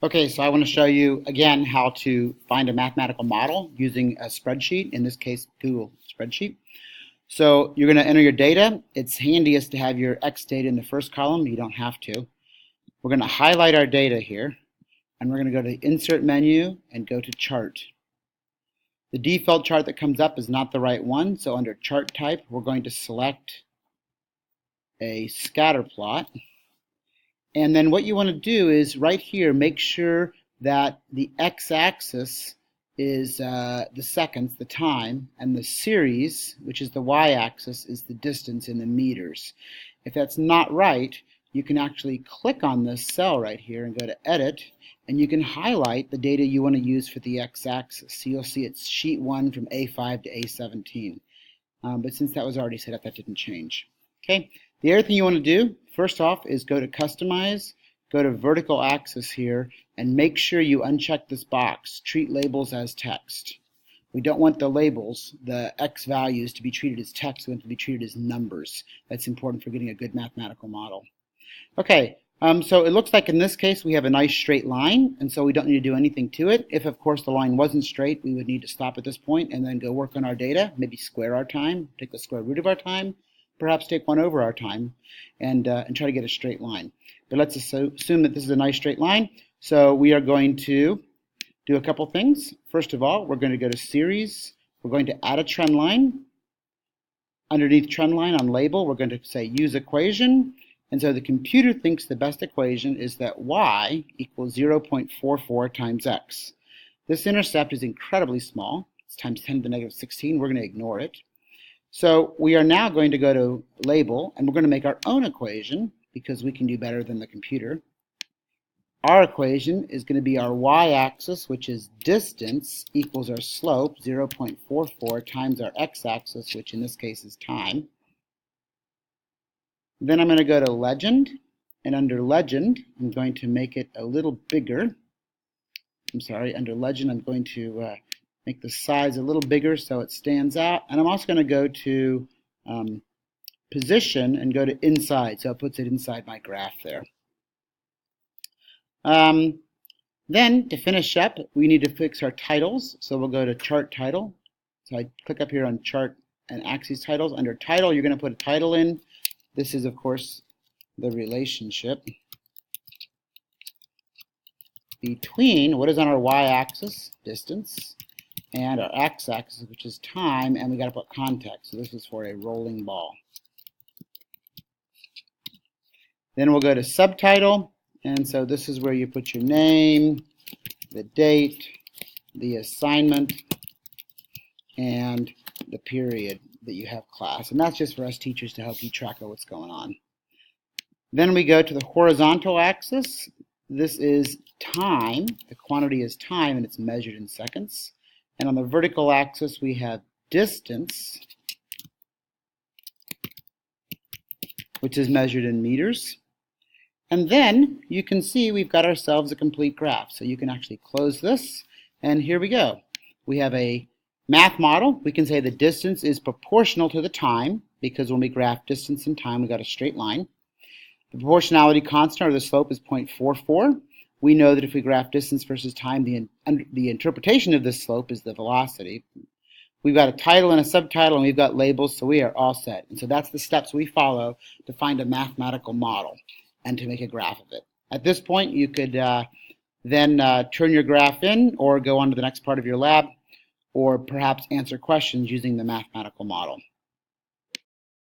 Okay, so I want to show you again how to find a mathematical model using a spreadsheet, in this case Google Spreadsheet. So you're going to enter your data. It's handiest to have your X data in the first column. You don't have to. We're going to highlight our data here, and we're going to go to the Insert menu and go to Chart. The default chart that comes up is not the right one, so under Chart Type, we're going to select a scatter plot. And then what you want to do is right here, make sure that the x-axis is the seconds, the time, and the series, which is the y-axis, is the distance in the meters. If that's not right, you can actually click on this cell right here and go to Edit, and you can highlight the data you want to use for the x-axis. So you'll see it's sheet 1 from A5 to A17. But since that was already set up, that didn't change. Okay. The other thing you want to do, first off, is go to Customize, go to Vertical Axis here, and make sure you uncheck this box, Treat Labels as Text. We don't want the labels, the X values, to be treated as text. We want them to be treated as numbers. That's important for getting a good mathematical model. Okay, so it looks like in this case we have a nice straight line, and so we don't need to do anything to it. If, of course, the line wasn't straight, we would need to stop at this point and then go work on our data, maybe square our time, take the square root of our time, perhaps take 1 over our time, and try to get a straight line. But let's assume that this is a nice straight line. So we are going to do a couple things. First of all, we're going to go to Series. We're going to add a trend line. Underneath trend line on label, we're going to say Use Equation. And so the computer thinks the best equation is that y equals 0.44 times x. This intercept is incredibly small. It's times 10 to the negative 16. We're going to ignore it. So we are now going to go to Label, and we're going to make our own equation because we can do better than the computer. Our equation is going to be our y-axis, which is distance, equals our slope, 0.44, times our x-axis, which in this case is time. Then I'm going to go to Legend, and under Legend, I'm going to make it a little bigger. Under Legend, I'm going to make the size a little bigger so it stands out. And I'm also going to go to Position and go to Inside, so it puts it inside my graph there. Then to finish up, we need to fix our titles. So we'll go to Chart Title. So I click up here on Chart and Axes Titles. Under Title, you're going to put a title in. This is, of course, the relationship between what is on our y-axis, distance, and our x-axis, which is time, and we got to put context. So this is for a rolling ball. Then we'll go to Subtitle, and so this is where you put your name, the date, the assignment, and the period that you have class. And that's just for us teachers to help keep track of what's going on. Then we go to the horizontal axis. This is time. The quantity is time, and it's measured in seconds. And on the vertical axis, we have distance, which is measured in meters. And then you can see we've got ourselves a complete graph. So you can actually close this, and here we go. We have a math model. We can say the distance is proportional to the time, because when we graph distance and time, we got a straight line. The proportionality constant, or the slope, is 0.44. We know that if we graph distance versus time, the interpretation of this slope is the velocity. We've got a title and a subtitle, and we've got labels, so we are all set. And so that's the steps we follow to find a mathematical model and to make a graph of it. At this point, you could then turn your graph in or go on to the next part of your lab, or perhaps answer questions using the mathematical model.